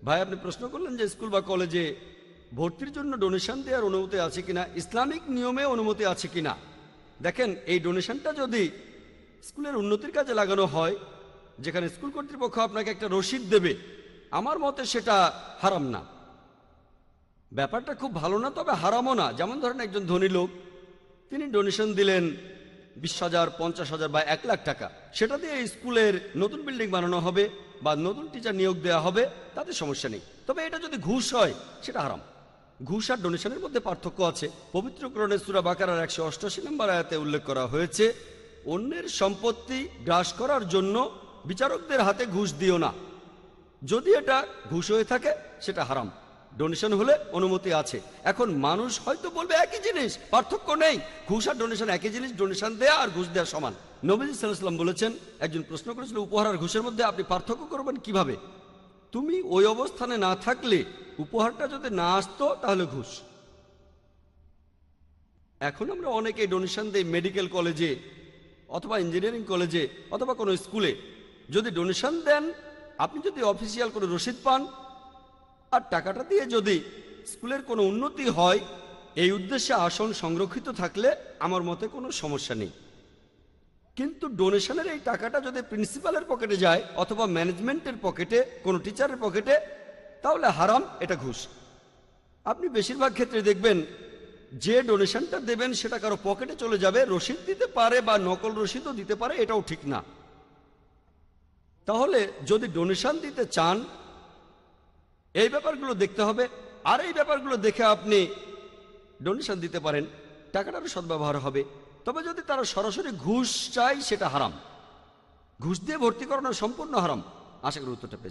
ভাই, আপনি প্রশ্ন করলেন যে স্কুল বা কলেজে ভর্তির জন্য ডোনেশন দেওয়ার অনুমতি আছে কিনা, ইসলামিক নিয়মে অনুমতি আছে কিনা। দেখেন, এই ডোনেশনটা যদি স্কুলের উন্নতির কাজে লাগানো হয়, যেখানে স্কুল কর্তৃপক্ষ আপনাকে একটা রসিদ দেবে, আমার মতে সেটা হারাম না। ব্যাপারটা খুব ভালো না, তবে হারামও না। যেমন ধরেন, একজন ধনী লোক, তিনি ডোনেশন দিলেন 20,000, 50,000 বা 1 লাখ টাকা। সেটা দিয়ে স্কুলের নতুন বিল্ডিং বানানো হবে বা নতুন টিচার নিয়োগ দেওয়া হবে, তাতে সমস্যা নেই। তবে এটা যদি ঘুষ হয়, সেটা হারাম। ঘুষ আর ডোনেশনের মধ্যে পার্থক্য আছে। পবিত্র কোরআনে সূরা বাকারার 188 নম্বর আয়াতে উল্লেখ করা হয়েছে, অন্যের সম্পত্তি গ্রাস করার জন্য বিচারকদের হাতে ঘুষ দিও না। যদি এটা ঘুষ হয়ে থাকে, সেটা হারাম। ডোনেশন হলে অনুমতি আছে। এখন মানুষ হয়তো বলবে একই জিনিস, পার্থক্য নেই, ঘুষ আর ডোনেশন একই জিনিস, ডোনেশন দেয়া আর ঘুষ দেওয়া সমান। নবীজি সাল্লাল্লাহু আলাইহি ওয়াসাল্লাম বলেছেন, একজন প্রশ্ন করেছিল উপহার আর ঘুষের মধ্যে আপনি পার্থক্য করবেন কিভাবে। তুমি ওই অবস্থানে না থাকলে, উপহারটা যদি না আসতো, তাহলে ঘুষ। এখন আমরা অনেকে ডোনেশন দেই মেডিকেল কলেজে অথবা ইঞ্জিনিয়ারিং কলেজে অথবা কোনো স্কুলে। যদি ডোনেশন দেন, আপনি যদি অফিসিয়াল কোনো রসিদ পান আর টাকাটা দিয়ে যদি স্কুলের কোনো উন্নতি হয়, এই উদ্দেশ্যে আসন সংরক্ষিত থাকলে আমার মতে কোনো সমস্যা নেই। কিন্তু ডোনেশনের এই টাকাটা যদি প্রিন্সিপালের পকেটে যায় অথবা ম্যানেজমেন্টের পকেটে, কোনো টিচারের পকেটে, তাহলে হারাম, এটা ঘুষ। আপনি বেশিরভাগ ক্ষেত্রে দেখবেন যে ডোনেশনটা দেবেন সেটা কারো পকেটে চলে যাবে, রসিদ দিতে পারে বা নকল রসিদও দিতে পারে, এটাও ঠিক না। তাহলে যদি ডোনেশন দিতে চান, এই ব্যাপারগুলো দেখতে হবে। আর এই ব্যাপারগুলো দেখে আপনি ডোনেশন দিতে পারেন, টাকাটারও সদ্ব্যবহার হবে। তবে যদি তারা সরাসরি ঘুষ চায়, সেটা হারাম। ঘুষ দিয়ে ভর্তি করানো সম্পূর্ণ হারাম। আশা করি উত্তরটা পেয়েছি।